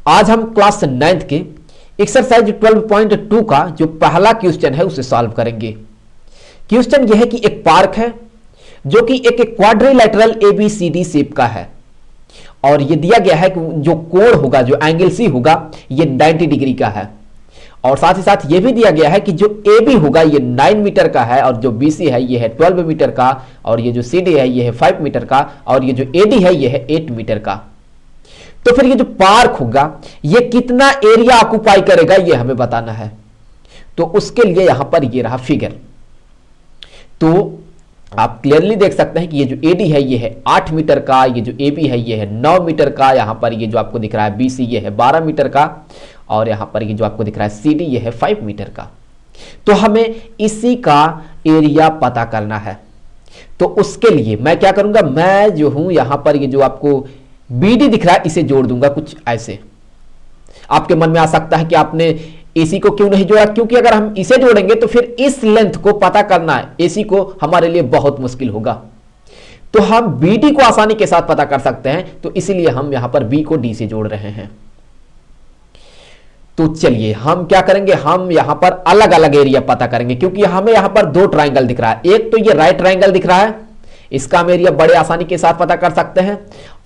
आज हम class 9th के एक्सरसाइज 12.2 का जो पहला क्वेश्चन है उसे सॉल्व करेंगे। क्वेश्चन यह है कि एक पार्क है जो कि एक क्वाड्रिलेटरल एबीसीडी शेप का है और यह दिया गया है कि जो कोण होगा, जो एंगल सी होगा, यह 90 डिग्री का है और साथ ही साथ यह भी दिया गया है कि जो ए बी होगा ये 9 मीटर का है और जो बी सी है ये है 12 मीटर का और ये जो सी डी है ये है 5 मीटर का और ये जो ए डी है ये है 8 मीटर का। तो फिर ये जो पार्क होगा ये कितना एरिया ऑक्युपाई करेगा ये हमें बताना है। तो उसके लिए यहां पर ये रहा फिगर। तो आप क्लियरली देख सकते हैं कि ये जो ए डी है ये है 8 मीटर का, ये जो ए बी है ये है 9 मीटर का, यहां पर ये जो आपको दिख रहा है बी सी ये है 12 मीटर का और यहां पर ये जो आपको दिख रहा है सी डी ये है 5 मीटर का। तो हमें इसी का एरिया पता करना है। तो उसके लिए मैं क्या करूंगा, मैं जो हूं यहां पर ये जो आपको बी डी दिख रहा है इसे जोड़ दूंगा कुछ ऐसे। आपके मन में आ सकता है कि आपने एसी को क्यों नहीं जोड़ा, क्योंकि अगर हम इसे जोड़ेंगे तो फिर इस लेंथ को पता करना है एसी को हमारे लिए बहुत मुश्किल होगा। तो हम बी डी को आसानी के साथ पता कर सकते हैं, तो इसीलिए हम यहां पर बी को डी से जोड़ रहे हैं। तो चलिए हम क्या करेंगे, हम यहां पर अलग अलग एरिया पता करेंगे क्योंकि हमें यहां पर दो ट्राइंगल दिख रहा है। एक तो ये राइट ट्राइंगल दिख रहा है, इसका हम एरिया बड़े आसानी के साथ पता कर सकते हैं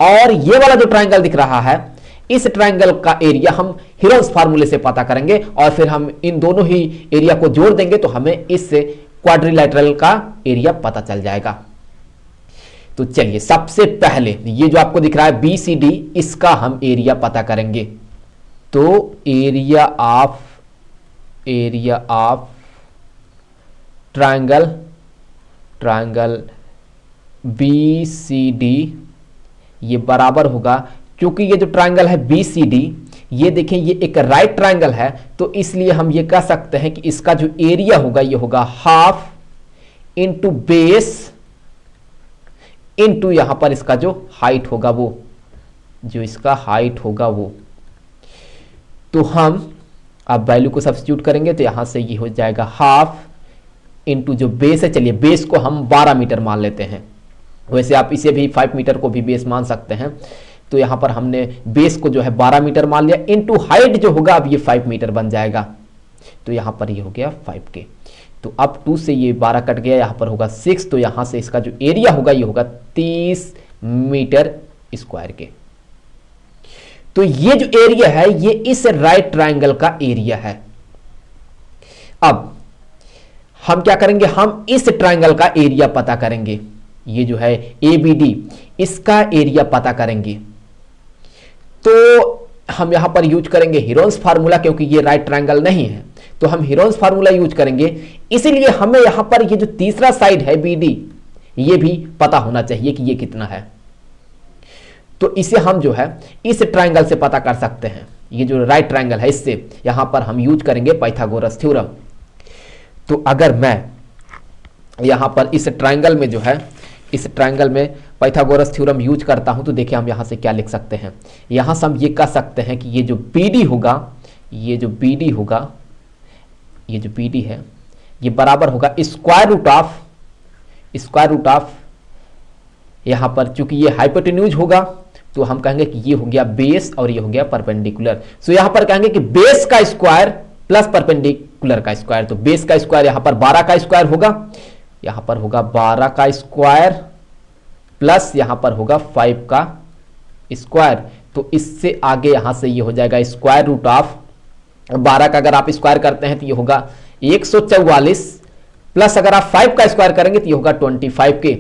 और ये वाला जो ट्राइंगल दिख रहा है इस ट्राइंगल का एरिया हम हीरोन्स फार्मूले से पता करेंगे और फिर हम इन दोनों ही एरिया को जोड़ देंगे तो हमें इस क्वाड्रिलेटरल का एरिया पता चल जाएगा। तो चलिए सबसे पहले ये जो आपको दिख रहा है बी सी डी, इसका हम एरिया पता करेंगे। तो area of triangle B C D ये बराबर होगा, क्योंकि ये जो ट्राइंगल है बी सी डी ये देखें ये एक राइट ट्राइंगल है, तो इसलिए हम ये कह सकते हैं कि इसका जो एरिया होगा ये होगा हाफ इंटू बेस इंटू यहां पर इसका जो हाइट होगा वो, जो इसका हाइट होगा वो। तो हम अब वैल्यू को सब्स्टिट्यूट करेंगे तो यहां से ये हो जाएगा हाफ इंटू जो बेस है, चलिए बेस को हम 12 मीटर मान लेते हैं, वैसे आप इसे भी 5 मीटर को भी बेस मान सकते हैं। तो यहां पर हमने बेस को जो है 12 मीटर मान लिया इंटू हाइट जो होगा अब ये 5 मीटर बन जाएगा। तो यहां पर ये हो गया 5 के। तो अब 2 से ये 12 कट गया, यहां पर होगा 6, तो यहां से इसका जो एरिया होगा ये होगा 30 मीटर स्क्वायर के। तो ये जो एरिया है ये इस राइट ट्राइंगल का एरिया है। अब हम क्या करेंगे, हम इस ट्राइंगल का एरिया पता करेंगे। ये जो है ए बी डी इसका एरिया पता करेंगे। तो हम यहां पर यूज करेंगे हीरोन्स फार्मूला, क्योंकि ये राइट ट्राइंगल नहीं है तो हम हीरोन्स फार्मूला यूज करेंगे। इसीलिए हमें यहां पर ये जो तीसरा साइड है बी डी ये भी पता होना चाहिए कि ये कितना है। तो इसे हम जो है इस ट्राइंगल से पता कर सकते हैं। ये जो राइट ट्राइंगल है इससे यहां पर हम यूज करेंगे पाइथागोरस थ्योरम। तो अगर मैं यहां पर इस ट्राइंगल में जो है इस ट्राइंगल में पाइथागोरस थ्योरम यूज करता हूं तो देखिए हम यहां से क्या लिख सकते हैं। यहां से हम ये कह सकते हैं कि ये जो बी डी होगा, ये जो बी डी होगा, ये जो बी डी है ये बराबर होगा स्क्वायर रूट ऑफ यहां पर, चूंकि ये हाइपोटेन्यूज होगा तो हम कहेंगे कि ये हो गया बेस और ये हो गया परपेंडिकुलर। सो यहां पर कहेंगे कि बेस का स्क्वायर प्लस परपेंडिकुलर का स्क्वायर। तो बेस का स्क्वायर यहां पर 12 का स्क्वायर होगा, यहां पर होगा 12 का स्क्वायर प्लस यहां पर होगा 5 का स्क्वायर। तो इससे आगे यहां से ये हो जाएगा स्क्वायर रूट ऑफ 12 का अगर आप स्क्वायर करते हैं तो ये होगा 144 प्लस अगर आप 5 का स्क्वायर करेंगे तो ये होगा 25 के।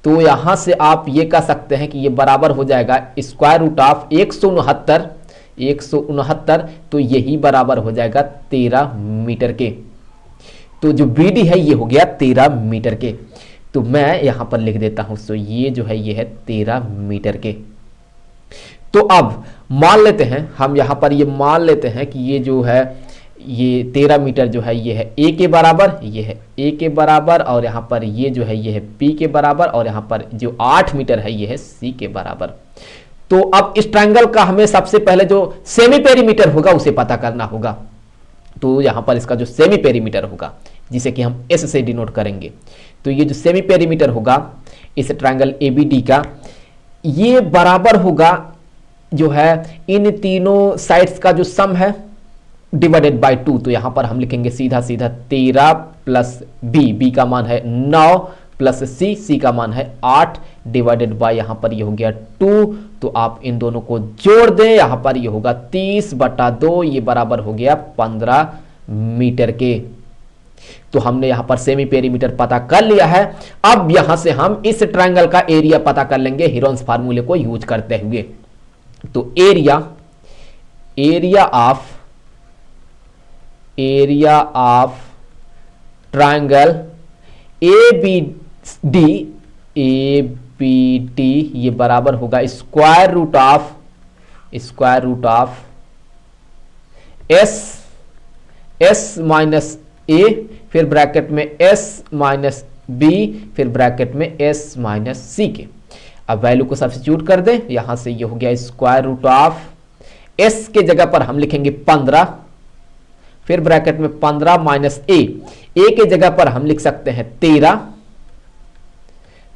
तो यहां से आप ये कह सकते हैं कि ये बराबर हो जाएगा स्क्वायर रूट ऑफ 169, तो यही बराबर हो जाएगा 13 मीटर के। तो जो बी डी है ये हो गया 13 मीटर के। तो मैं यहां पर लिख देता हूं, तो ये जो है ये है 13 मीटर के। तो अब मान लेते हैं हम यहां पर ये मान लेते हैं कि ये जो है ये 13 मीटर जो है ये है ए के बराबर, ये है ए के बराबर और यहां पर ये जो है ये है पी के बराबर और यहां पर जो 8 मीटर है ये है सी के बराबर। तो अब इस ट्राइंगल का हमें सबसे पहले जो सेमी पेरीमीटर होगा उसे पता करना होगा। तो यहां पर इसका जो सेमी पेरीमीटर होगा जिसे कि हम एस से डिनोट करेंगे, तो ये जो सेमी पेरीमीटर होगा इस ट्राइंगल एबीडी का ये बराबर होगा जो है इन तीनों साइड्स का जो सम है डिवाइडेड बाय 2, तो यहां पर हम लिखेंगे सीधा सीधा 13 प्लस बी का मान है 9 प्लस सी का मान है 8 डिवाइडेड बाय यहां पर ये हो गया 2। तो आप इन दोनों को जोड़ दें, यहां पर ये होगा 30/2, ये बराबर हो गया 15 मीटर के। तो हमने यहां पर सेमी पेरीमीटर पता कर लिया है। अब यहां से हम इस ट्रायंगल का एरिया पता कर लेंगे हीरोन्स फार्मूले को यूज करते हुए। तो एरिया ऑफ ट्रायंगल ABD ये बराबर होगा square root of s minus a, फिर ब्रैकेट में एस माइनस बी, फिर ब्रैकेट में एस माइनस सी के। अब वैल्यू को सब्स्टिट्यूट कर दें, यहां से ये हो गया स्क्वायर रूट ऑफ एस के जगह पर हम लिखेंगे 15, फिर ब्रैकेट में 15 माइनस ए के जगह पर हम लिख सकते हैं 13,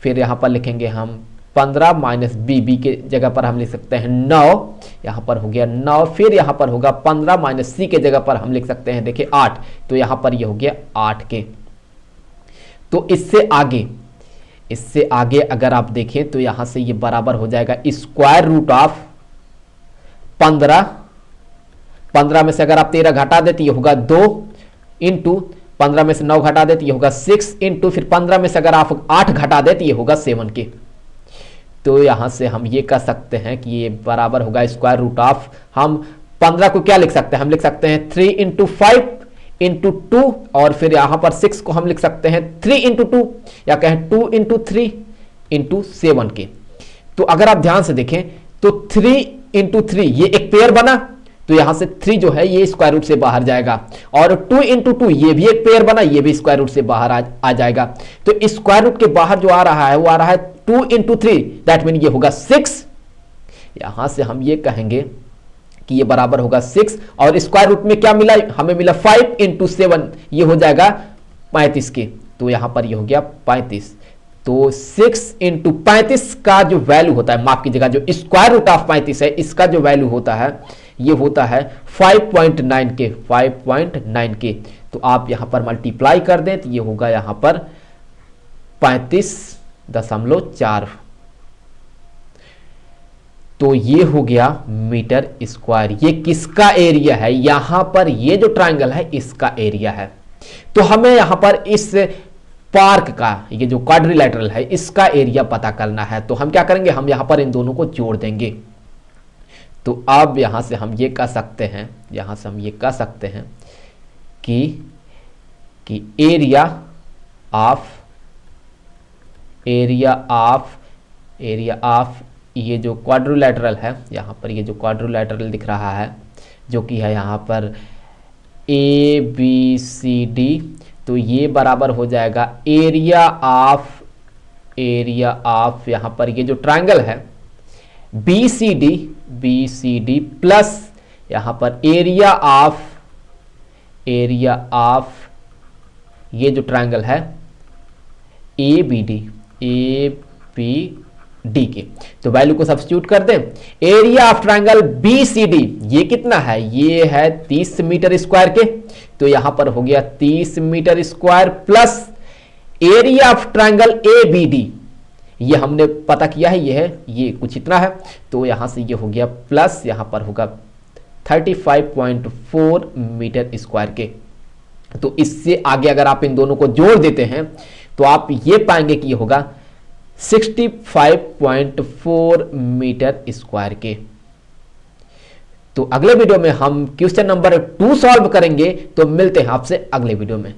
फिर यहां पर लिखेंगे हम 15 माइनस बी के जगह पर हम लिख सकते हैं 9, यहां पर हो गया 9, फिर यहां पर होगा 15 माइनस सी के जगह पर हम लिख सकते हैं देखिए 8, तो यहां पर ये हो गया 8 के। तो इससे आगे अगर आप देखें तो यहां से ये बराबर हो जाएगा स्क्वायर रूट ऑफ 15 में से अगर आप 13 घटा देते ये होगा 2 इंटू 15 में से 9 घटा देते ये होगा 6 इंटू फिर 15 में से अगर आप 8 घटा देते ये होगा 7 के। तो यहां से हम ये कह सकते हैं कि ये बराबर होगा स्क्वायर रूट ऑफ, हम 15 को क्या लिख सकते हैं, हम लिख सकते हैं 3 इंटू 5 इंटू 2, और फिर यहां पर 6 को हम लिख सकते हैं 3 इंटू 2 या कहें 2 इंटू 3 इंटू 7 के। तो अगर आप ध्यान से देखें तो 3 इंटू 3 ये एक पेयर बना, तो यहां से 3 जो है ये स्क्वायर रूट से बाहर जाएगा, और 2 इंटू 2 ये भी एक पेयर बना, ये भी स्क्वायर रूट से बाहर आ जाएगा। तो स्क्वायर रूट के बाहर जो आ रहा है वो आ रहा है 2 इंटू 3, दैट मीन ये होगा 6। यहां से हम ये कहेंगे कि ये बराबर होगा 6, और स्क्वायर रूट में क्या मिला, हमें मिला 5 इंटू 7, ये हो जाएगा 35 के। तो यहां पर ये हो गया 35। तो 6 इंटू 35 का जो वैल्यू होता है, माफ कीजिएगा, जो स्क्वायर रूट ऑफ 35 है इसका जो वैल्यू होता है ये होता है 5.9 के, 5.9 के। तो आप यहां पर मल्टीप्लाई कर दें तो ये होगा यहां पर 35.4। तो ये हो गया मीटर स्क्वायर। ये किसका एरिया है, यहां पर ये जो ट्रायंगल है इसका एरिया है। तो हमें यहां पर इस पार्क का ये जो क्वाड्रिलैटरल है इसका एरिया पता करना है। तो हम क्या करेंगे, हम यहां पर इन दोनों को जोड़ देंगे। तो अब यहां से हम ये कह सकते हैं, कि एरिया ऑफ ये जो क्वाड्रिलैटरल है, यहां पर ये जो क्वाड्रिलैटरल दिख रहा है जो कि है यहां पर ABCD, तो ये बराबर हो जाएगा एरिया ऑफ यहां पर ये जो ट्रायंगल है BCD प्लस यहां पर एरिया ऑफ ये जो ट्रायंगल है ABD के। तो वैल्यू को सब्स्टिट्यूट कर दें, एरिया ऑफ ट्रायंगल BCD ये कितना है, ये है 30 मीटर स्क्वायर के। तो यहां पर हो गया 30 metre square plus area of triangle ABD, ये हमने पता किया है, ये कुछ इतना है। तो यहां से ये हो गया प्लस यहां पर होगा 35.4 मीटर स्क्वायर के। तो इससे आगे अगर आप इन दोनों को जोड़ देते हैं तो आप ये पाएंगे कि ये होगा 65.4 मीटर स्क्वायर के। तो अगले वीडियो में हम क्वेश्चन नंबर 2 सॉल्व करेंगे। तो मिलते हैं आपसे अगले वीडियो में।